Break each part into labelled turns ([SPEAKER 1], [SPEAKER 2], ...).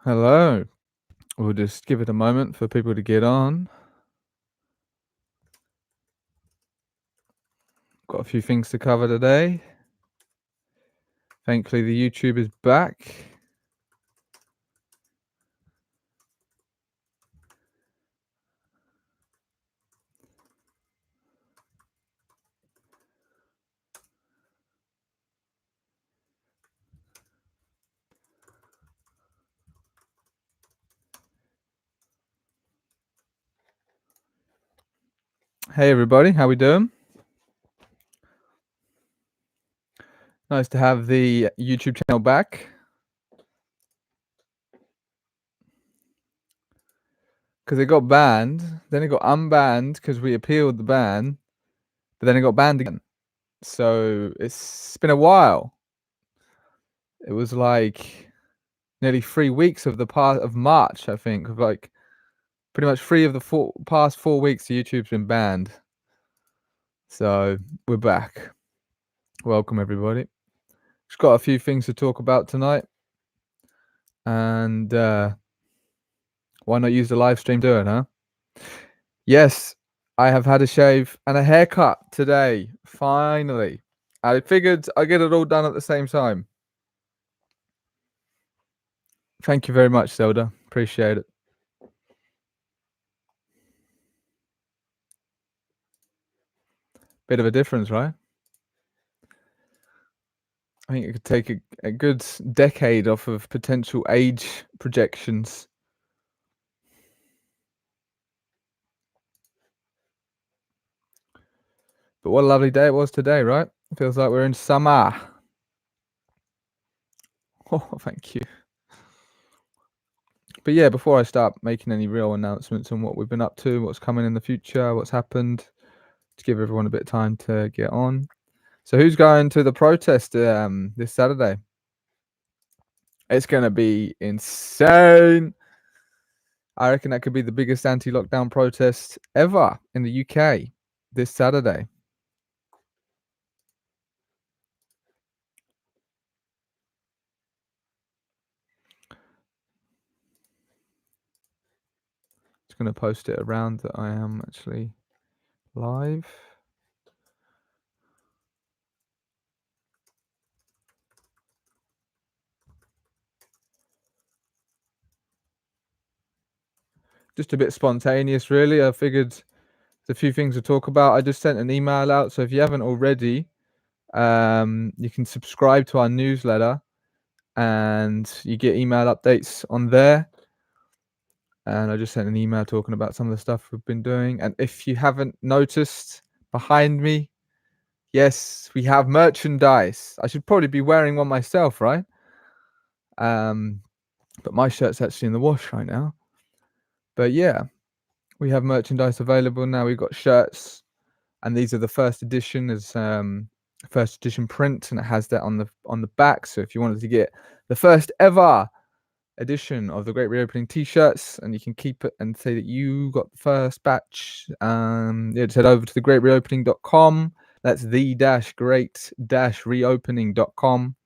[SPEAKER 1] Hello. We'll just give it a moment for people to get on. Got a few things to cover today. Thankfully, the YouTube is back. Hey everybody, how we doing? Nice to have the YouTube channel back. Because it got banned, then it got unbanned because we appealed the ban, but then it got banned again. So it's been a while. It was like nearly 3 weeks of the part of March, I think, of like pretty much 3 of the past 4 weeks YouTube's been banned. So we're back. Welcome everybody. Just got a few things to talk about tonight, and why not use the live stream to it, huh? Yes, I have had a shave and a haircut today. Finally, I figured I'd get it all done at the same time. Thank you very much, Zelda. Appreciate it. Bit of a difference, right? I think it could take a good decade off of potential age projections. But what a lovely day it was today, right? It feels like we're in summer. Oh, thank you. But yeah, before I start making any real announcements on what we've been up to, what's coming in the future, what's happened, to give everyone a bit of time to get on. So who's going to the protest this Saturday? It's going to be insane. I reckon that could be the biggest anti-lockdown protest ever in the UK this Saturday. Just going to post it around that I am actually live. Just a bit spontaneous, really. I figured there's a few things to talk about. I just sent an email out, so if you haven't already, you can subscribe to our newsletter and you get email updates on there. And I just sent an email talking about some of the stuff we've been doing. And if you haven't noticed behind me, yes, we have merchandise. I should probably be wearing one myself, right? But my shirt's actually in the wash right now. But yeah, we have merchandise available now. We've got shirts, and these are the first edition as first edition print, and it has that on the back. So if you wanted to get the first ever edition of the Great Reopening t-shirts, and you can keep it and say that you got the first batch, yeah, just head over to thegreatreopening.com. That's the-great-reopening.com,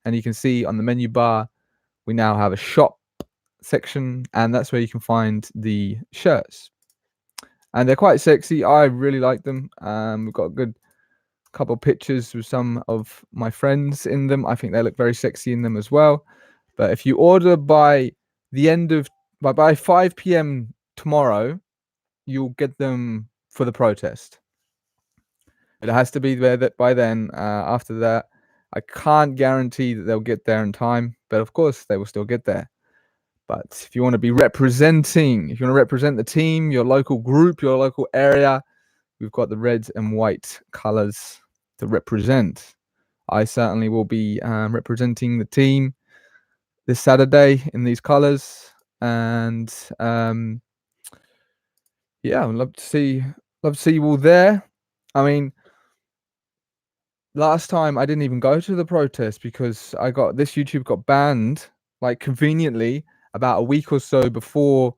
[SPEAKER 1] and you can see on the menu bar we now have a shop section, and that's where you can find the shirts, and they're quite sexy. I really like them. We've got a good couple pictures with some of my friends in them. I think they look very sexy in them as well. But if you order by the end of by 5 p.m. tomorrow, you'll get them for the protest. It has to be there that by then. After that, I can't guarantee that they'll get there in time, but of course they will still get there. But if you want to be representing, if you want to represent the team, your local group, your local area, we've got the red and white colors to represent. I certainly will be representing the team this Saturday in these colors, and yeah, I'd love to see you all there. I mean, last time I didn't even go to the protest because YouTube got banned, like, conveniently about a week or so before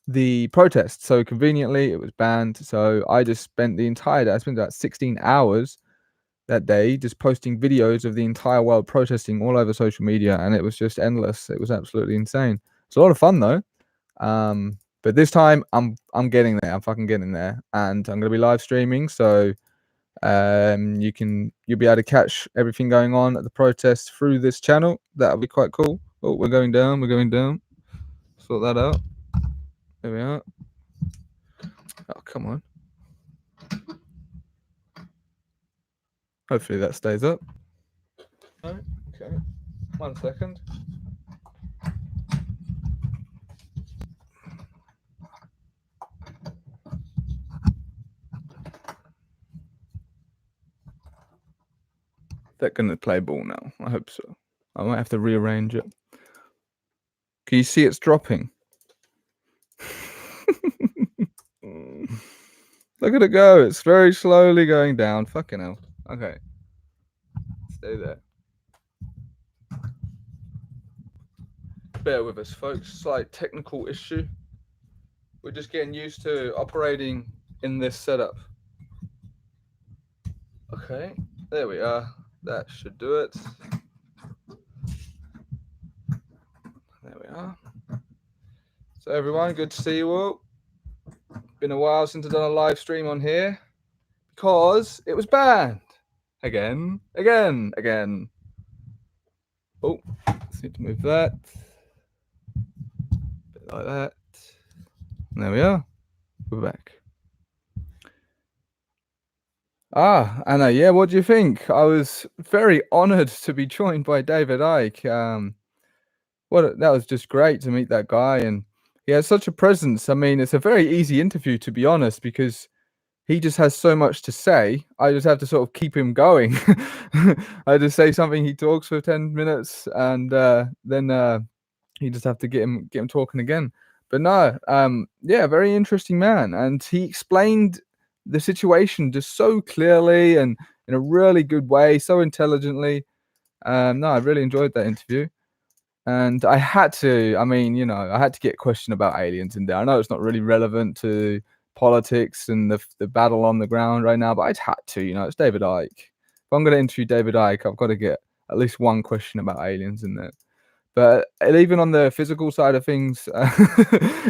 [SPEAKER 1] the protest. So conveniently it was banned. So I just spent the entire day. I spent about 16 hours that day, just posting videos of the entire world protesting all over social media, and it was just endless. It was absolutely insane. It's a lot of fun though. But this time I'm getting there. I'm fucking getting there, and I'm gonna be live streaming, so you'll be able to catch everything going on at the protest through this channel. That'll be quite cool. Oh, we're going down. We're going down. Sort that out. There we are. Oh, come on. Hopefully that stays up. Okay. 1 second. They're gonna play ball now. I hope so. I might have to rearrange it. Can you see it's dropping? Look at it go. It's very slowly going down. Fucking hell. Okay. Stay there. Bear with us, folks. Slight technical issue. We're just getting used to operating in this setup. Okay. There we are. That should do it. There we are. So everyone, good to see you all. Been a while since I've done a live stream on here because it was banned. Again. Oh, just need to move that. A bit like that. And there we are. We're back. Anna, yeah, what do you think? I was very honored to be joined by David Icke. That was just great to meet that guy, and he has such a presence. I mean, it's a very easy interview, to be honest, because he just has so much to say. I just have to sort of keep him going. I just say something, he talks for 10 minutes, and then you just have to get him talking again. But no, yeah, very interesting man, and he explained the situation just so clearly and in a really good way, so intelligently. No, I really enjoyed that interview. And I had to, I mean, you know, I had to get a question about aliens in there. I know it's not really relevant to politics and the battle on the ground right now, but I had to, you know, it's David Icke. If I'm going to interview David Icke, I've got to get at least one question about aliens in there. But even on the physical side of things,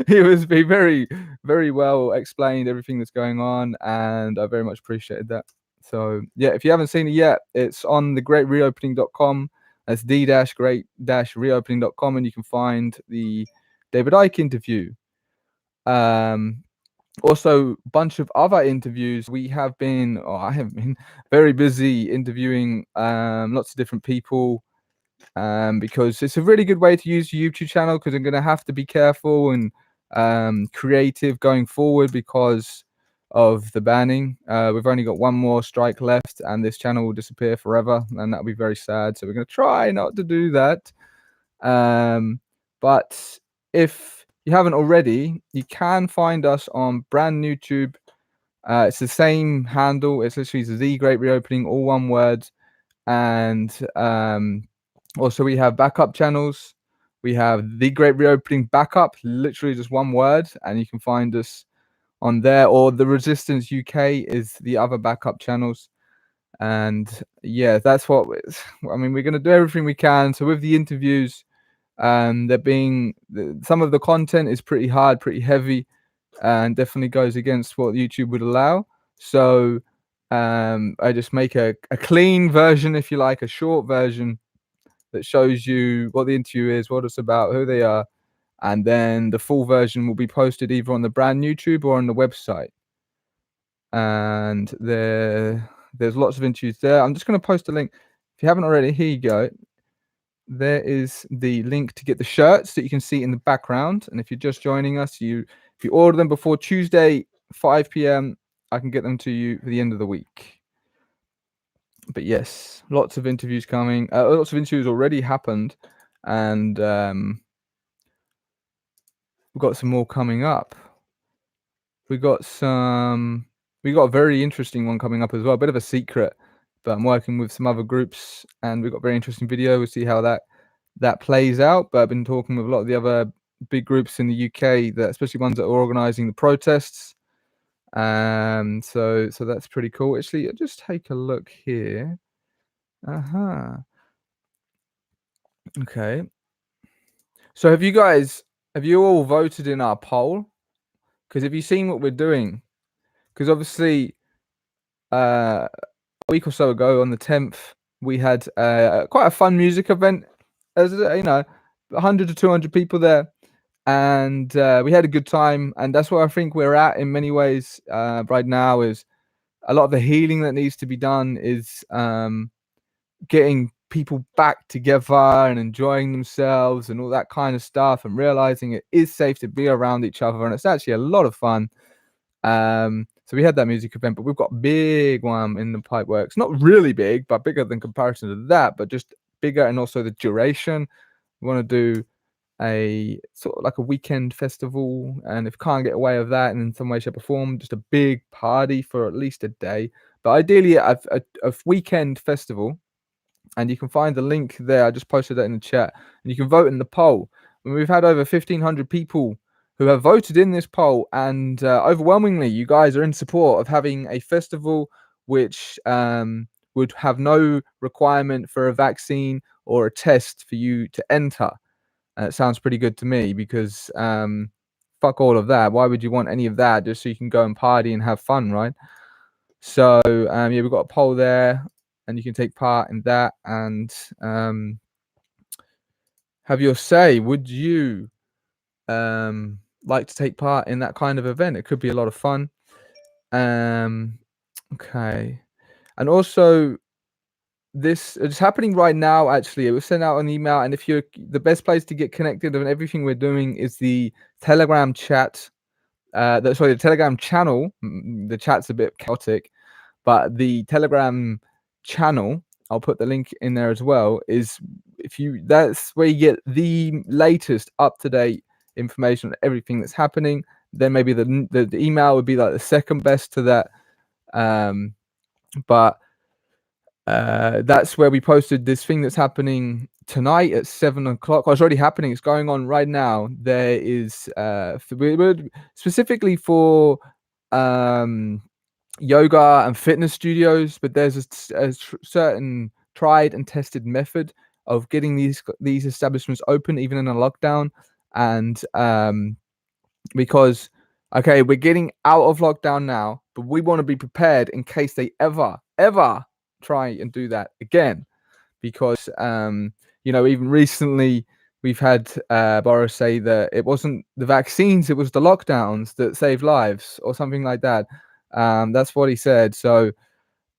[SPEAKER 1] he very, very well explained everything that's going on, and I very much appreciated that. So yeah, if you haven't seen it yet, it's on thegreatreopening.com. That's the-great-reopening.com, and you can find the David Icke interview. Also, a bunch of other interviews. I have been very busy interviewing lots of different people, because it's a really good way to use your YouTube channel, because I'm going to have to be careful and creative going forward because of the banning. We've only got one more strike left and this channel will disappear forever, and that'll be very sad. So we're going to try not to do that. But if you haven't already, you can find us on BRANDNEWTUBE. It's the same handle. It's literally The Great Reopening, all one word. And also we have backup channels. We have The Great Reopening Backup, literally just one word, and you can find us on there, or The Resistance UK is the other backup channels. And yeah, that's what I mean, we're going to do everything we can. So with the interviews, some of the content is pretty hard, pretty heavy, and definitely goes against what YouTube would allow. So I just make a clean version, if you like, a short version that shows you what the interview is, what it's about, who they are, and then the full version will be posted either on the BRANDNEWTUBE or on the website. And there's lots of interviews there. I'm just going to post a link. If you haven't already, here you go. There is the link to get the shirts that you can see in the background. And if you're just joining us, if you order them before Tuesday 5 p.m, I can get them to you for the end of the week. But yes, lots of interviews coming. Lots of interviews already happened, and we've got some more coming up. We got a very interesting one coming up as well. A bit of a secret, but I'm working with some other groups, and we've got a very interesting video. We'll see how that plays out. But I've been talking with a lot of the other big groups in the UK, especially ones that are organising the protests. So that's pretty cool. Actually, just take a look here. Okay. So have you all voted in our poll? Because have you seen what we're doing? Because obviously, a week or so ago on the 10th, we had quite a fun music event. As 100 to 200 people there, and we had a good time. And that's where I think we're at in many ways right now. Is a lot of the healing that needs to be done is getting people back together and enjoying themselves and all that kind of stuff, and realizing it is safe to be around each other, and it's actually a lot of fun. So we had that music event, but we've got a big one in the pipe works. Not really big, but bigger than comparison to that, but just bigger, and also the duration. We want to do a sort of like a weekend festival, and if can't get away with that in some way, shape, or form, just a big party for at least a day. But ideally, a weekend festival. And you can find the link there. I just posted that in the chat, and you can vote in the poll. And we've had over 1,500 people who have voted in this poll, and overwhelmingly, you guys are in support of having a festival which would have no requirement for a vaccine or a test for you to enter. And it sounds pretty good to me, because fuck all of that. Why would you want any of that just so you can go and party and have fun, right? So yeah, we've got a poll there, and you can take part in that and have your say. Would you like to take part in that kind of event? It could be a lot of fun. Okay. And also, this it's happening right now. Actually, it was sent out an email, and if you're the best place to get connected and everything we're doing is the Telegram chat. The Telegram channel. The chat's a bit chaotic, but the Telegram channel, I'll put the link in there as well, is that's where you get the latest up-to-date information on everything that's happening. Then maybe the email would be like the second best to that. But that's where we posted this thing that's happening tonight at 7 o'clock. Oh, it's already happening. It's going on right now. There is specifically for yoga and fitness studios, but there's a certain tried and tested method of getting these establishments open even in a lockdown. And because we're getting out of lockdown now, but we want to be prepared in case they ever try and do that again, because even recently we've had Boris say that it wasn't the vaccines, it was the lockdowns that saved lives, or something like that. That's what he said. So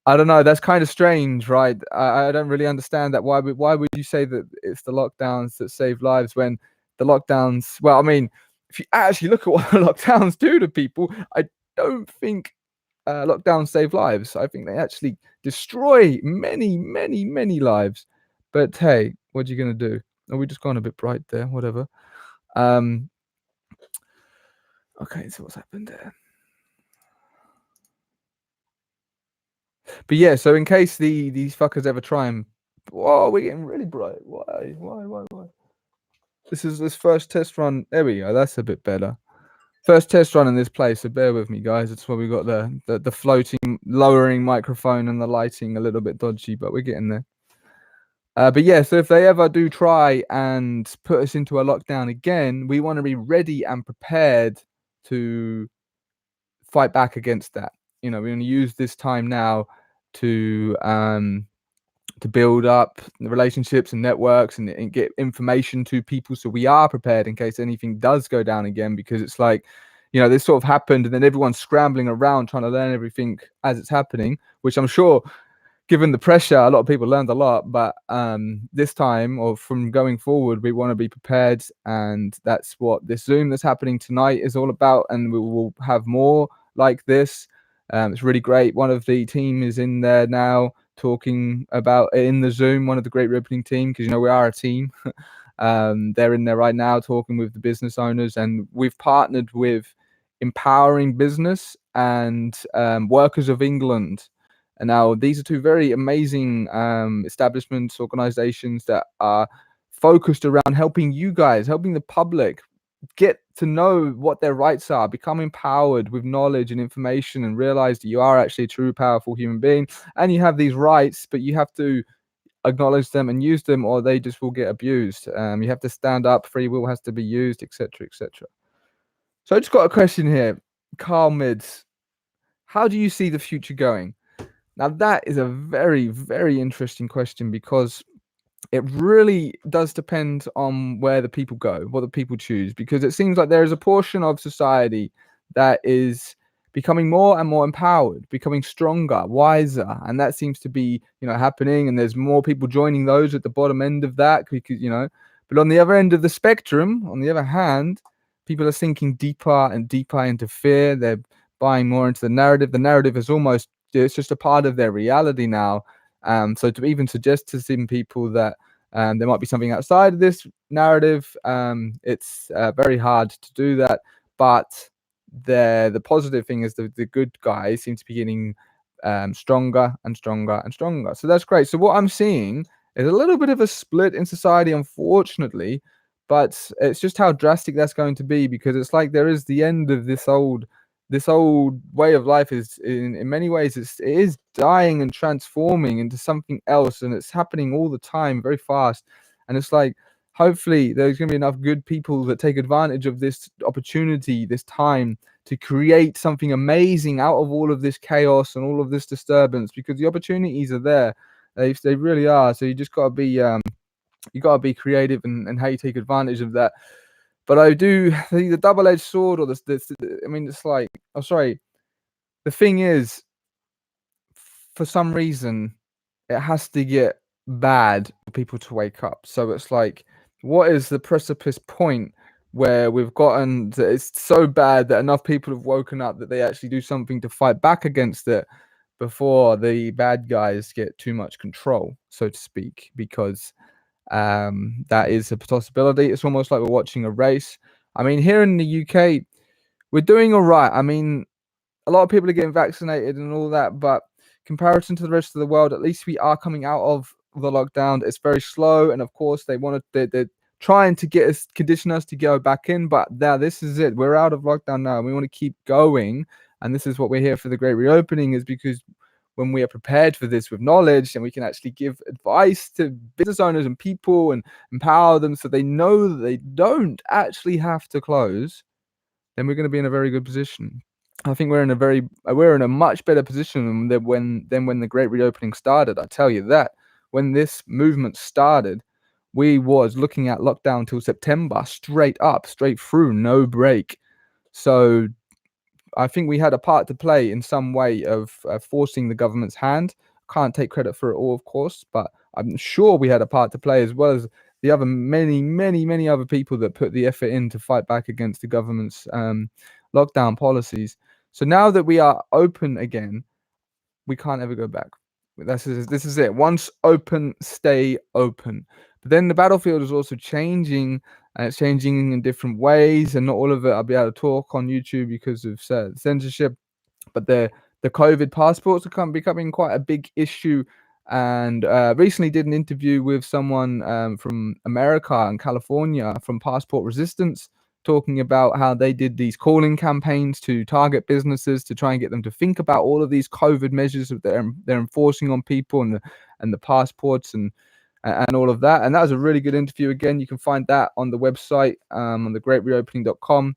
[SPEAKER 1] I don't know. That's kind of strange, right? I don't really understand that. Why would you say that it's the lockdowns that save lives when the lockdowns? Well, I mean, if you actually look at what the lockdowns do to people, I don't think lockdowns save lives. I think they actually destroy many lives. But hey, what are you gonna do? Are we just gone a bit bright there? Whatever. Okay, so what's happened there? But yeah, so in case these fuckers ever try and... Whoa, we're getting really bright. Why? This is this first test run. There we go. That's a bit better. First test run in this place, so bear with me, guys. That's why we got the floating, lowering microphone, and the lighting a little bit dodgy, but we're getting there. But yeah, so if they ever do try and put us into a lockdown again, we want to be ready and prepared to fight back against that. We're going to use this time now to build up the relationships and networks and get information to people, so we are prepared in case anything does go down again. Because it's like, this sort of happened, and then everyone's scrambling around trying to learn everything as it's happening, which I'm sure, given the pressure, a lot of people learned a lot. But this time, or from going forward, we want to be prepared, and that's what this Zoom that's happening tonight is all about. And we will have more like this. It's really great. One of the team is in there now talking about it in the Zoom, one of the Great Reopening team, because we are a team. They're in there right now talking with the business owners, and we've partnered with Empowering Business and Workers of England. And now these are two very amazing establishments, organizations that are focused around helping you guys, helping the public get to know what their rights are, become empowered with knowledge and information, and realize that you are actually a true, powerful human being, and you have these rights, but you have to acknowledge them and use them, or they just will get abused. You have to stand up. Free will has to be used, etc., etc. So I just got a question here, Carl Mids. How do you see the future going? Now that is a very, very interesting question, because it really does depend on where the people go, what the people choose, because it seems like there is a portion of society that is becoming more and more empowered, becoming stronger, wiser, and that seems to be, happening. And there's more people joining those at the bottom end of that, because, but on the other end of the spectrum, on the other hand, people are sinking deeper and deeper into fear. They're buying more into the narrative. The narrative is almost, it's just a part of their reality now. So to even suggest to some people that there might be something outside of this narrative, it's very hard to do that. But the positive thing is the good guys seem to be getting stronger and stronger and stronger. So that's great. So what I'm seeing is a little bit of a split in society, unfortunately, but it's just how drastic that's going to be, because it's like there is the end of this old way of life. Is in many ways it is dying and transforming into something else, and it's happening all the time, very fast. And it's like, hopefully there's going to be enough good people that take advantage of this opportunity, this time, to create something amazing out of all of this chaos and all of this disturbance, because the opportunities are there. They really are. So you just got to be you got to be creative and how you take advantage of that. But I do think the double-edged sword, or this, I mean, it's like, oh, sorry. The thing is, for some reason, it has to get bad for people to wake up. So it's like, what is the precipice point where we've gotten that it's so bad that enough people have woken up that they actually do something to fight back against it before the bad guys get too much control, so to speak? Because that is a possibility. It's almost like we're watching a race. I mean, here in the UK, we're doing all right. I mean, a lot of people are getting vaccinated and all that, but comparison to the rest of the world, at least we are coming out of the lockdown. It's very slow, and of course, they're trying to condition us to go back in. But now this is it. We're out of lockdown now, and we want to keep going. And this is what we're here for, the Great Reopening, is because when we are prepared for this with knowledge, and we can actually give advice to business owners and people and empower them so they know that they don't actually have to close, then we're going to be in a very good position. I think we're in a much better position than when the Great Reopening started. I tell you that. When this movement started, we was looking at lockdown till September, straight up, straight through, no break. So I think we had a part to play in some way of forcing the government's hand. Can't take credit for it all, of course, but I'm sure we had a part to play, as well as the other many other people that put the effort in to fight back against the government's lockdown policies. So now that we are open again, we can't ever go back. This is it. Once open, stay open. But then the battlefield is also changing, and it's changing in different ways, and not all of it I'll be able to talk on YouTube because of censorship. But the COVID passports are becoming quite a big issue. And recently did an interview with someone from America and California from Passport Resistance, talking about how they did these calling campaigns to target businesses to try and get them to think about all of these COVID measures that they're enforcing on people, and the passports and all of that. And that was a really good interview. Again, you can find that on the website, on thegreatreopening.com.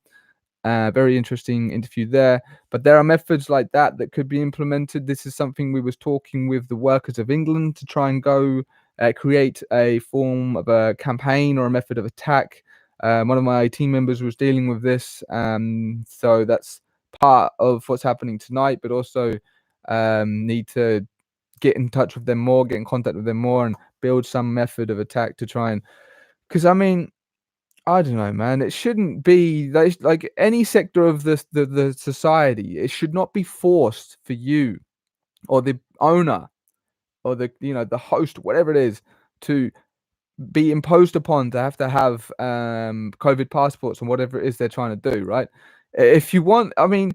[SPEAKER 1] Very interesting interview there. But there are methods like that could be implemented. This is something we was talking with the workers of England to try and go create a form of a campaign or a method of attack. One of my team members was dealing with this. So that's part of what's happening tonight, but also need to get in touch with them more, get in contact with them more, and build some method of attack to try and, because I mean, I don't know, man. It shouldn't be like any sector of the society. It should not be forced for you or the owner or the host, whatever it is, to be imposed upon to have COVID passports and whatever it is they're trying to do, right? If you want, I mean,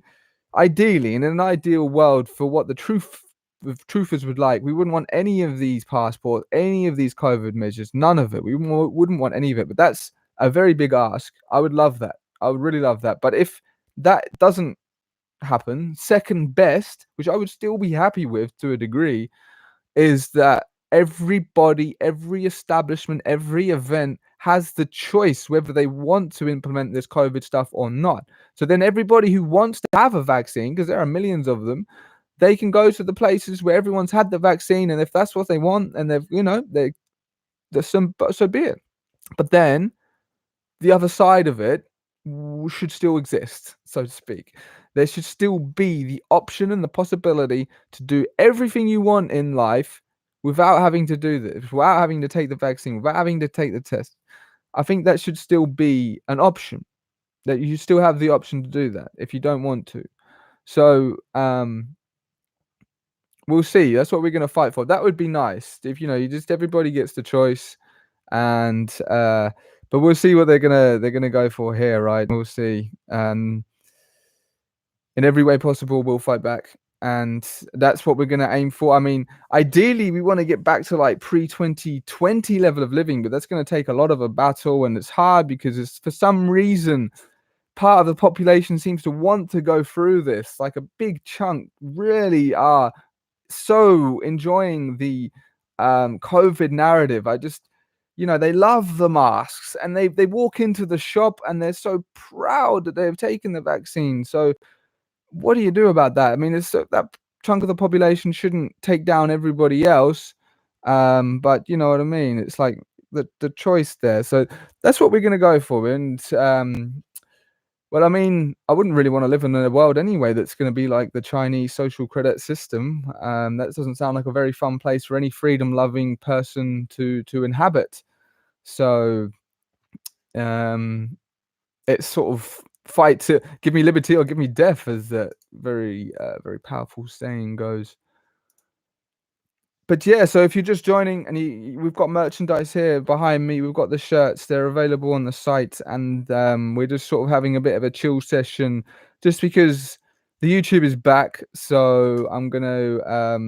[SPEAKER 1] ideally, in an ideal world, for what the truthers would like, we wouldn't want any of these passports, any of these COVID measures, none of it. We wouldn't want any of it. But that's a very big ask. I would love that. I would really love that. But if that doesn't happen, second best, which I would still be happy with to a degree, is that everybody, every establishment, every event has the choice whether they want to implement this COVID stuff or not. So then everybody who wants to have a vaccine, because there are millions of them, they can go to the places where everyone's had the vaccine, and if that's what they want, and they've, there's some, so be it. But then the other side of it should still exist, so to speak. There should still be the option and the possibility to do everything you want in life without having to do this, without having to take the vaccine, without having to take the test. I think that should still be an option. That you still have the option to do that if you don't want to. So we'll see. That's what we're gonna fight for. That would be nice if you just everybody gets the choice, and but we'll see what they're gonna go for here, right? We'll see. In every way possible, we'll fight back, and that's what we're gonna aim for. I mean, ideally, we want to get back to like pre-2020 level of living, but that's gonna take a lot of a battle, and it's hard because it's for some reason part of the population seems to want to go through this. Like a big chunk really are so enjoying the COVID narrative. I just, they love the masks, and they walk into the shop and they're so proud that they've taken the vaccine. So what do you do about that? I mean, it's that chunk of the population shouldn't take down everybody else, but you know what I mean. It's like the choice there. So that's what we're gonna go for, and well, I mean, I wouldn't really want to live in a world anyway that's going to be like the Chinese social credit system. That doesn't sound like a very fun place for any freedom-loving person to inhabit. So, it's sort of fight to give me liberty or give me death, as that very powerful saying goes. But yeah, so if you're just joining, and we've got merchandise here behind me, we've got the shirts, they're available on the site, and we're just sort of having a bit of a chill session just because the YouTube is back. So I'm gonna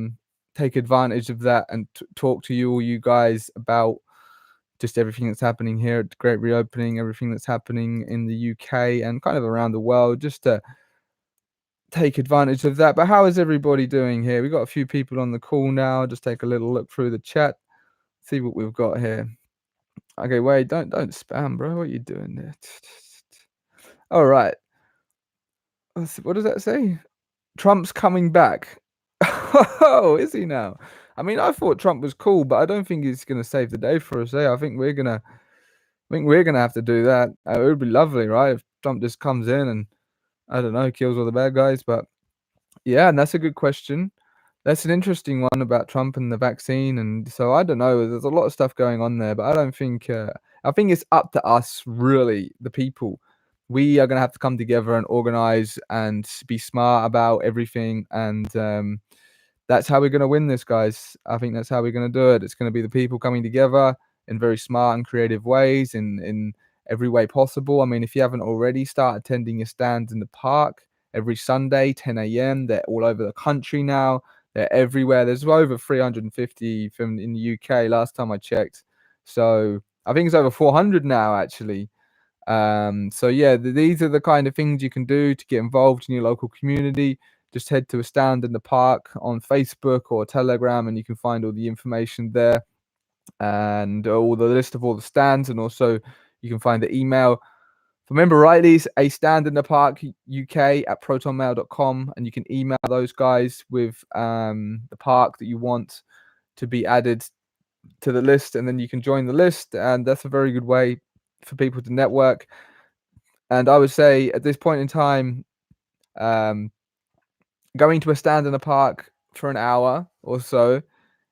[SPEAKER 1] take advantage of that and talk to all you guys about just everything that's happening here at the Great Reopening, everything that's happening in the UK and kind of around the world, just to take advantage of that. But how is everybody doing here? We've got a few people on the call now. Just take a little look through the chat, see what we've got here. Okay, wait, don't spam, bro. What are you doing there? All right. What does that say? Trump's coming back. Oh, is he now? I mean, I thought Trump was cool, but I don't think he's gonna save the day for us. I think we're gonna have to do that. It would be lovely, right? If Trump just comes in and, I don't know, kills all the bad guys. But yeah, and that's a good question. That's an interesting one about Trump and the vaccine, and so I don't know. There's a lot of stuff going on there, but I don't think. I think it's up to us, really, the people. We are going to have to come together and organize and be smart about everything, and that's how we're going to win this, guys. I think that's how we're going to do it. It's going to be the people coming together in very smart and creative ways, in every way possible. I mean, if you haven't already, start attending your stands in the park every Sunday, 10 a.m. They're all over the country now. They're everywhere. There's over 350 from in the UK last time I checked. So I think it's over 400 now, actually. So yeah, these are the kind of things you can do to get involved in your local community. Just head to a stand in the park on Facebook or Telegram, and you can find all the information there, and all the list of all the stands, and also you can find the email. If I remember rightly, it's a stand in the park UK@protonmail.com, and you can email those guys with the park that you want to be added to the list, and then you can join the list, and that's a very good way for people to network. And I would say at this point in time, going to a stand in the park for an hour or so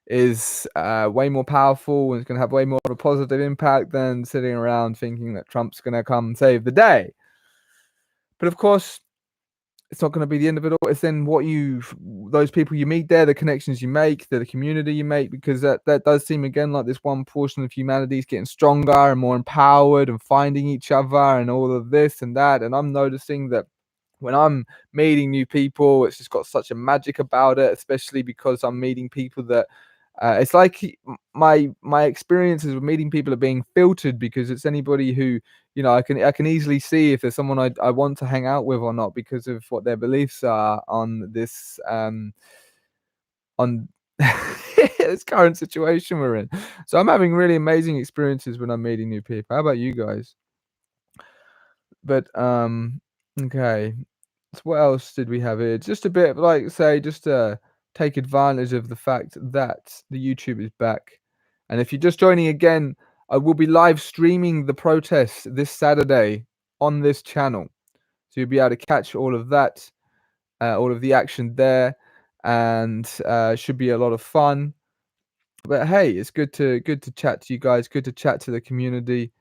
[SPEAKER 1] is way more powerful, and it's going to have way more of a positive impact than sitting around thinking that Trump's going to come save the day. But of course, it's not going to be the end of it all. It's then those people you meet there, the connections you make, the community you make, because that does seem again like this one portion of humanity is getting stronger and more empowered and finding each other and all of this and that. And I'm noticing that when I'm meeting new people, it's just got such a magic about it, especially because I'm meeting people that It's like my experiences with meeting people are being filtered because it's anybody who, you know, I can easily see if there's someone I want to hang out with or not because of what their beliefs are on this on this current situation we're in. So I'm having really amazing experiences when I'm meeting new people. How about you guys? But okay. So what else did we have here? Just a bit like say just to take advantage of the fact that the YouTube is back. And if you're just joining again, I will be live streaming the protests this Saturday on this channel. So you'll be able to catch all of that, all of the action there, and should be a lot of fun. But hey, it's good to chat to you guys, good to chat to the community.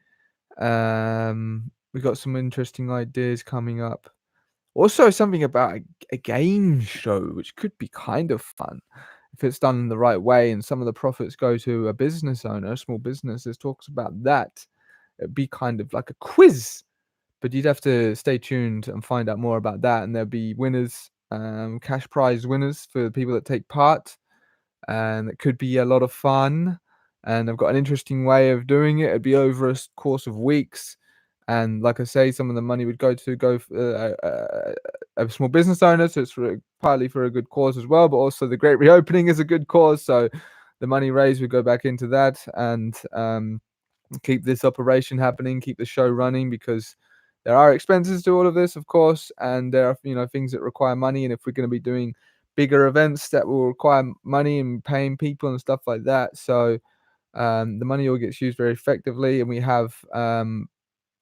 [SPEAKER 1] We got some interesting ideas coming up. Also, something about a game show, which could be kind of fun if it's done in the right way and some of the profits go to a business owner, a small business. There's talks about that. It'd be kind of like a quiz, but you'd have to stay tuned and find out more about that. And there'll be winners, cash prize winners for the people that take part. And it could be a lot of fun. And I've got an interesting way of doing it. It'd be over a course of weeks. And like I say, some of the money would go for a small business owner, so it's partly for a good cause as well. But also, the Great Reopening is a good cause, so the money raised would go back into that and keep this operation happening, keep the show running, because there are expenses to all of this, of course, and there are things that require money. And if we're going to be doing bigger events, that will require money and paying people and stuff like that. So the money all gets used very effectively, and we have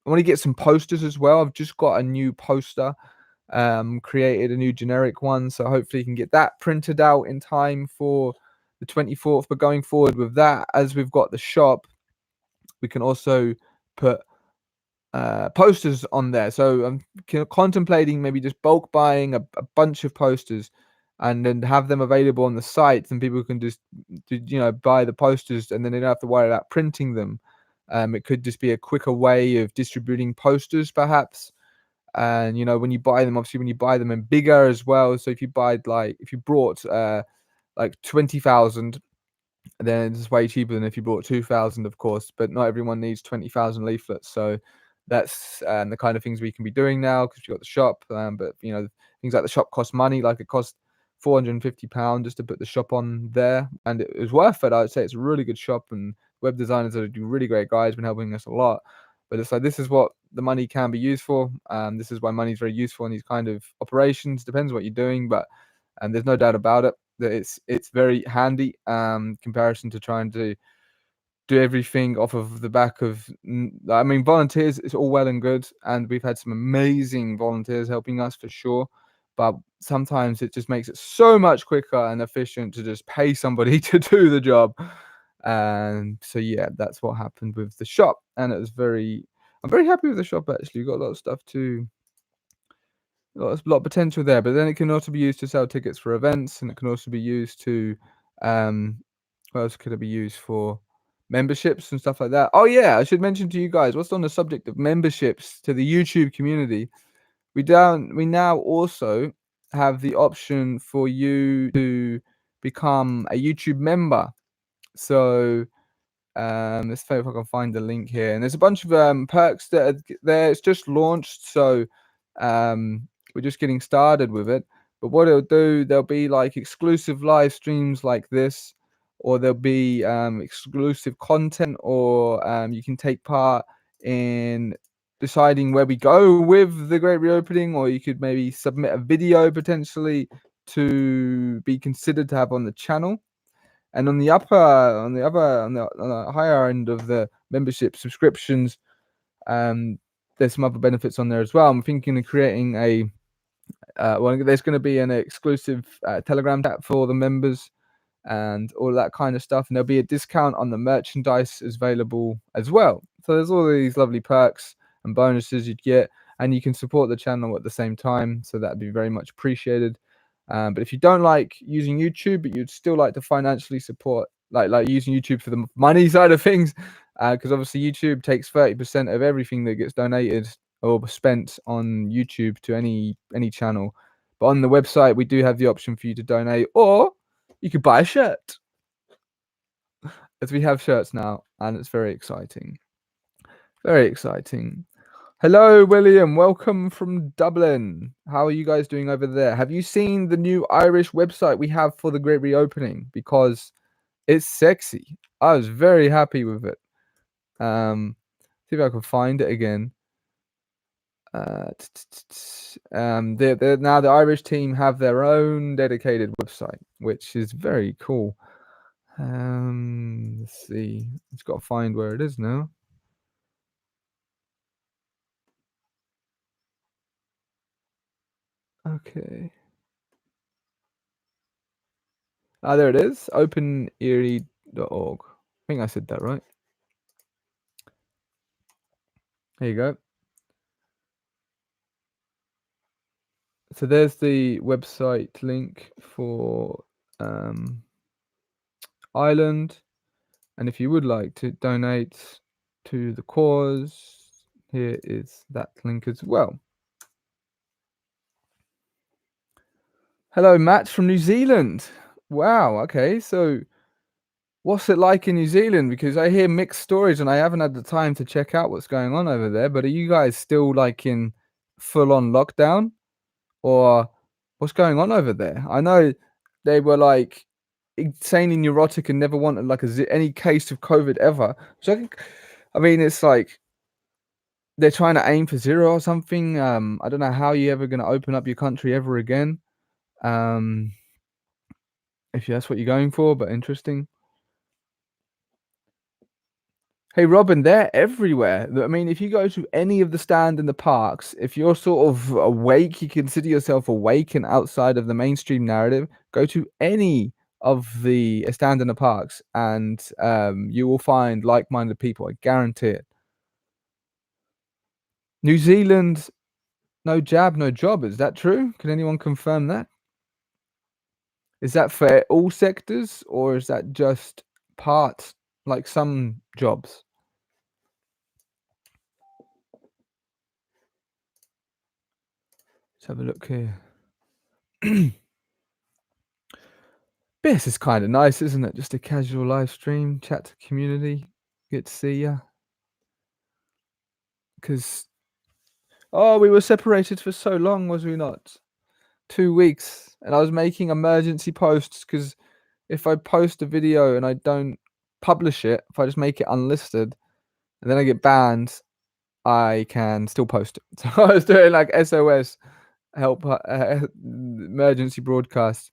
[SPEAKER 1] I want to get some posters as well. I've just got a new poster, created a new generic one, so hopefully you can get that printed out in time for the 24th. But going forward with that, as we've got the shop, we can also put posters on there. So I'm contemplating maybe just bulk buying a bunch of posters and then have them available on the site, and people can just buy the posters, and then they don't have to worry about printing them. It could just be a quicker way of distributing posters, perhaps. And when you buy them, obviously, when you buy them in bigger as well. So if you brought like 20,000, then it's way cheaper than if you bought 2,000, of course. But not everyone needs 20,000 leaflets. So that's the kind of things we can be doing now because we've got the shop. But things like the shop cost money. Like it cost £450 just to put the shop on there, and it was worth it. I would say it's a really good shop, and web designers are really great guys, been helping us a lot. But it's like this is what the money can be used for. This is why money is very useful in these kind of operations. Depends what you're doing, but there's no doubt about it that it's very handy comparison to trying to do everything off of the back of volunteers. It's all well and good, and we've had some amazing volunteers helping us for sure, but sometimes it just makes it so much quicker and efficient to just pay somebody to do the job. And so yeah, that's what happened with the shop, and I'm very happy with the shop. Actually, we've got a lot of stuff to a lot of potential there, but then it can also be used to sell tickets for events, and it can also be used to what else could it be used for? Memberships and stuff like that. Oh yeah, I should mention to you guys, what's on the subject of memberships to the YouTube community, we now also have the option for you to become a YouTube member. So let's see if I can find the link here. And there's a bunch of perks that are there. It's just launched, so we're just getting started with it. But what it'll do, there'll be like exclusive live streams like this, or there'll be exclusive content, or you can take part in deciding where we go with the Great Reopening, or you could maybe submit a video potentially to be considered to have on the channel. And on the higher end of the membership subscriptions, there's some other benefits on there as well. I'm thinking of creating there's going to be an exclusive Telegram chat for the members and all that kind of stuff. And there'll be a discount on the merchandise available as well. So there's all these lovely perks and bonuses you'd get, and you can support the channel at the same time. So that'd be very much appreciated. But if you don't like using YouTube, but you'd still like to financially support, like using YouTube for the money side of things, because obviously YouTube takes 30% of everything that gets donated or spent on YouTube to any channel. But on the website, we do have the option for you to donate, or you could buy a shirt. as we have shirts now, and it's very exciting. Very exciting. Hello, William. Welcome from Dublin. How are you guys doing over there? Have you seen the new Irish website we have for the Great Reopening? Because it's sexy. I was very happy with it. See if I can find it again. Now the Irish team have their own dedicated website, which is very cool. Let's see. It's got to find where it is now. Okay. Ah, there it is. openerie.org. I think I said that right. There you go. So there's the website link for Ireland. And if you would like to donate to the cause, here is that link as well. Hello, Matt from New Zealand. Wow, okay. So what's it like in New Zealand? Because I hear mixed stories and I haven't had the time to check out what's going on over there. But are you guys still like in full on lockdown? Or what's going on over there? I know they were like insanely neurotic and never wanted like any case of COVID ever. So I mean, it's like they're trying to aim for zero or something. I don't know how you're ever going to open up your country ever again. If that's what you're going for, but interesting. Hey, Robin, they're everywhere. I mean, if you go to any of the stand in the parks, if you're sort of awake, you consider yourself awake and outside of the mainstream narrative, go to any of the stand in the parks and you will find like-minded people. I guarantee it. New Zealand, no jab, no job. Is that true? Can anyone confirm that? Is that for all sectors or is that just parts, like some jobs? Let's have a look here. This is kind of nice, isn't it? Just a casual live stream, chat to community. Good to see ya. Because, oh, we were separated for so long, was we not? 2 weeks. And I was making emergency posts because if I post a video and I don't publish it, if I just make it unlisted and then I get banned, I can still post it. So I was doing like SOS help emergency broadcast.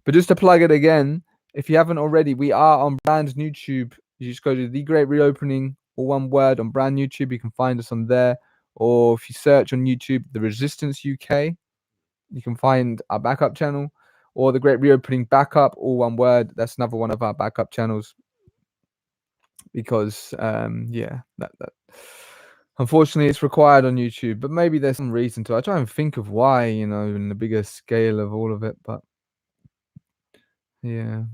[SPEAKER 1] But just to plug it again, if you haven't already, we are on BRANDNEWTUBE. You just go to The Great Reopening, all one word, on BRANDNEWTUBE. You can find us on there. Or if you search on YouTube, The Resistance UK, you can find our backup channel. Or The Great Reopening Backup, all one word. That's another one of our backup channels. Because, yeah, that unfortunately, it's required on YouTube. But maybe there's some reason to it. I try and think of why, you know, in the bigger scale of all of it. But yeah.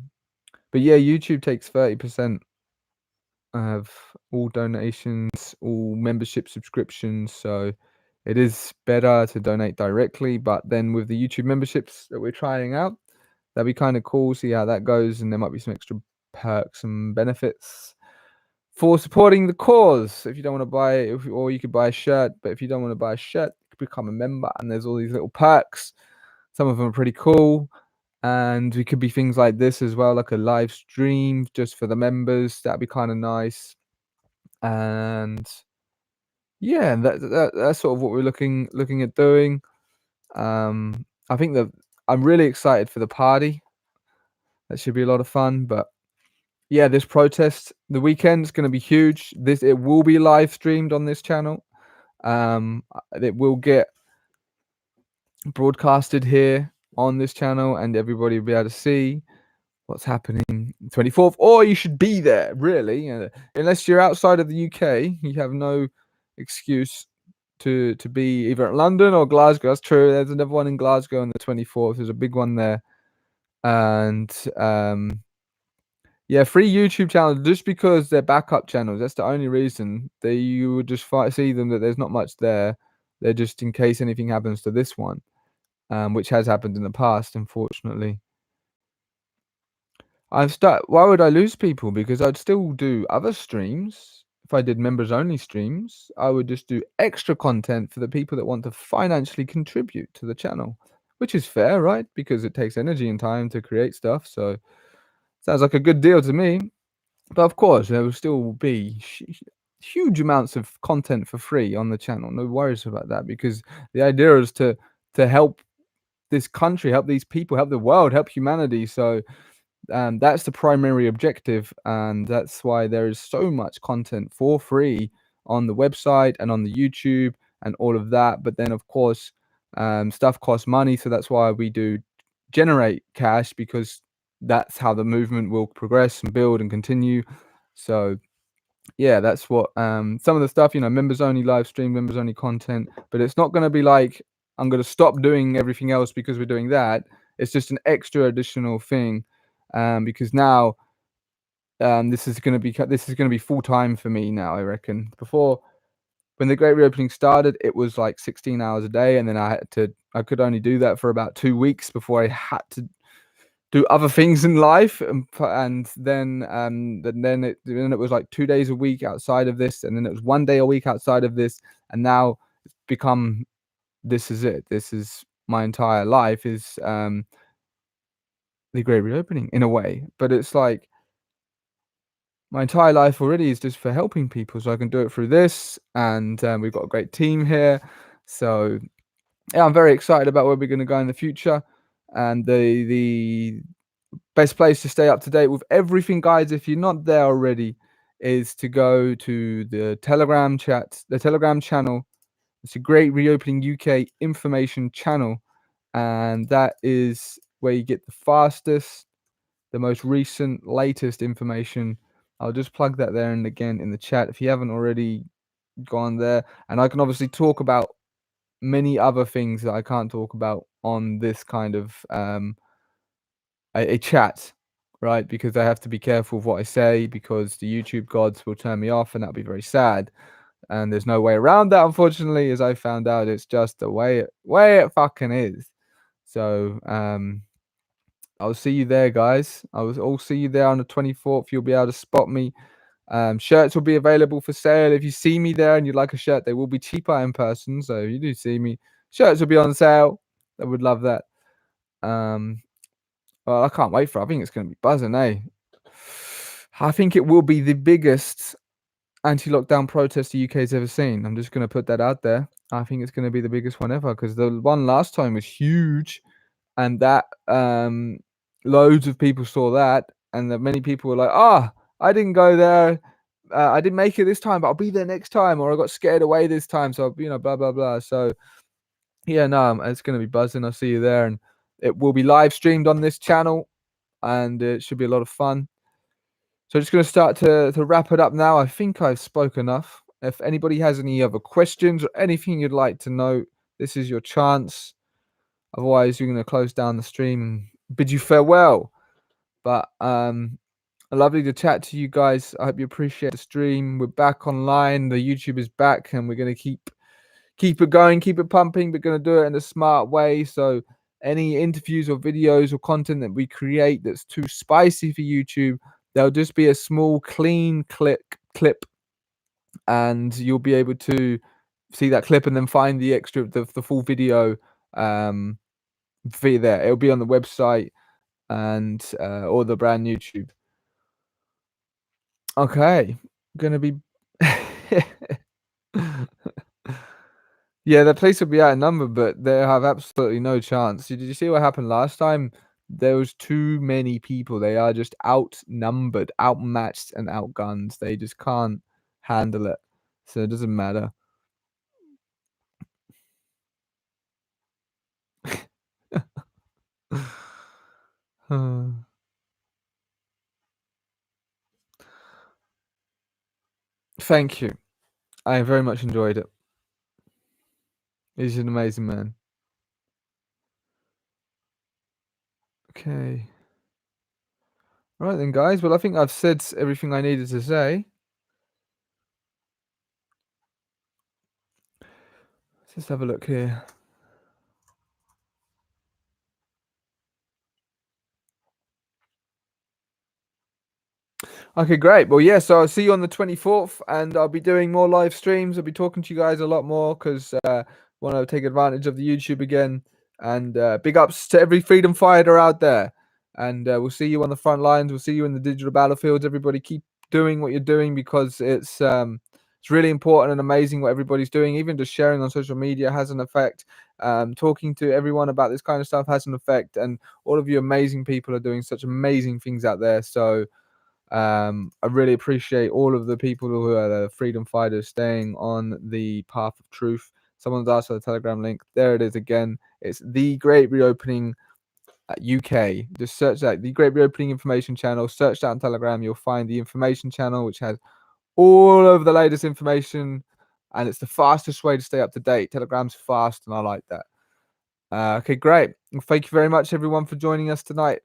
[SPEAKER 1] But yeah, YouTube takes 30% of all donations, all membership subscriptions. So it is better to donate directly. But then with the YouTube memberships that we're trying out, that'd be kind of cool. See how that goes. And there might be some extra perks and benefits for supporting the cause. If you don't want to buy it, or you could buy a shirt. But if you don't want to buy a shirt, you could become a member. And there's all these little perks. Some of them are pretty cool. And we could be things like this as well, like a live stream just for the members. That'd be kind of nice. And yeah, that's sort of what we're looking at doing. I think that I'm really excited for the party. That should be a lot of fun. But yeah, this protest, the weekend is going to be huge. It will be live streamed on this channel. It will get broadcasted here on this channel, and everybody will be able to see what's happening 24th, or you should be there, really. Unless you're outside of the UK, you have no excuse to be either at London or Glasgow. That's true. There's another one in Glasgow on the 24th. There's a big one there. And yeah, free YouTube channels, just because they're backup channels. That's the only reason. You would just see them that there's not much there. They're just in case anything happens to this one, which has happened in the past, unfortunately. Why would I lose people? Because I'd still do other streams. If I did members only streams, I would just do extra content for the people that want to financially contribute to the channel, which is fair, right? Because it takes energy and time to create stuff. So sounds like a good deal to me. But of course, there will still be huge amounts of content for free on the channel. No worries about that, because the idea is to help this country, help these people, help the world, help humanity. So that's the primary objective, and that's why there is so much content for free on the website and on the YouTube and all of that. But then, of course, stuff costs money, so that's why we do generate cash, because that's how the movement will progress and build and continue. So yeah, that's what some of the stuff, members only live stream, members only content, but it's not going to be like I'm going to stop doing everything else because we're doing that. It's just an extra additional thing, because now this is going to be full time for me now, I reckon. Before, when the Great Reopening started, it was like 16 hours a day, and then I could only do that for about 2 weeks before I had to do other things in life, and then it was like 2 days a week outside of this, and then it was 1 day a week outside of this, and now it's become, this is it. This is my entire life, is the Great Reopening in a way. But it's like my entire life already is just for helping people, so I can do it through this, and we've got a great team here. So yeah, I'm very excited about where we're going to go in the future, and the best place to stay up to date with everything, guys, if you're not there already, is to go to the Telegram channel. It's a Great Reopening UK information channel, and that is where you get the fastest, the most recent, latest information. I'll just plug that there and again in the chat if you haven't already gone there. And I can obviously talk about many other things that I can't talk about on this kind of a chat, right? Because I have to be careful of what I say, because the YouTube gods will turn me off, and that'll be very sad. And there's no way around that, unfortunately, as I found out. It's just the way it fucking is. So I'll see you there, guys. I'll see you there on the 24th. You'll be able to spot me. Shirts will be available for sale. If you see me there and you'd like a shirt, they will be cheaper in person. So if you do see me, shirts will be on sale. I would love that. Well, I can't wait for it. I think it's going to be buzzing, eh? I think it will be the biggest anti-lockdown protest the UK's ever seen. I'm just going to put that out there. I think it's going to be the biggest one ever, because the one last time was huge, and that loads of people saw that, and that many people were like, I didn't go there, I didn't make it this time, but I'll be there next time, or I got scared away this time, so blah blah blah. So yeah, no, it's going to be buzzing. I'll see you there, and it will be live streamed on this channel, and it should be a lot of fun. So just going to start to wrap it up now. I think I've spoken enough. If anybody has any other questions or anything you'd like to know, this is your chance. Otherwise, you're going to close down the stream and bid you farewell. But lovely to chat to you guys. I hope you appreciate the stream. We're back online. The YouTube is back, and we're going to keep it going, keep it pumping. We're going to do it in a smart way. So any interviews or videos or content that we create that's too spicy for YouTube, there'll just be a small clean clip, and you'll be able to see that clip and then find the full video via there. It'll be on the website and or the brand new tube. Okay, gonna be yeah, the police will be outnumbered, but they have absolutely no chance. Did you see what happened last time? There was too many people. They are just outnumbered, outmatched, and outgunned. They just can't handle it. So it doesn't matter. Thank you. I very much enjoyed it. He's an amazing man. Okay. Right then, guys. Well, I think I've said everything I needed to say. Let's just have a look here. Okay, great. Well, yeah, so I'll see you on the 24th, and I'll be doing more live streams. I'll be talking to you guys a lot more because want to take advantage of the YouTube again. And big ups to every freedom fighter out there. And we'll see you on the front lines. We'll see you in the digital battlefields. Everybody, keep doing what you're doing because it's really important and amazing what everybody's doing. Even just sharing on social media has an effect. Talking to everyone about this kind of stuff has an effect. And all of you amazing people are doing such amazing things out there. So I really appreciate all of the people who are the freedom fighters staying on the path of truth. Someone's asked for the Telegram link. There it is again. It's The Great Reopening UK. Just search that, The Great Reopening Information Channel. Search that on Telegram. You'll find the information channel, which has all of the latest information. And it's the fastest way to stay up to date. Telegram's fast, and I like that. Okay, great. Well, thank you very much, everyone, for joining us tonight.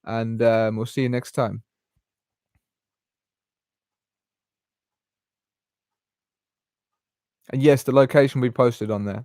[SPEAKER 1] And we'll see you next time. And yes, the location we posted on there.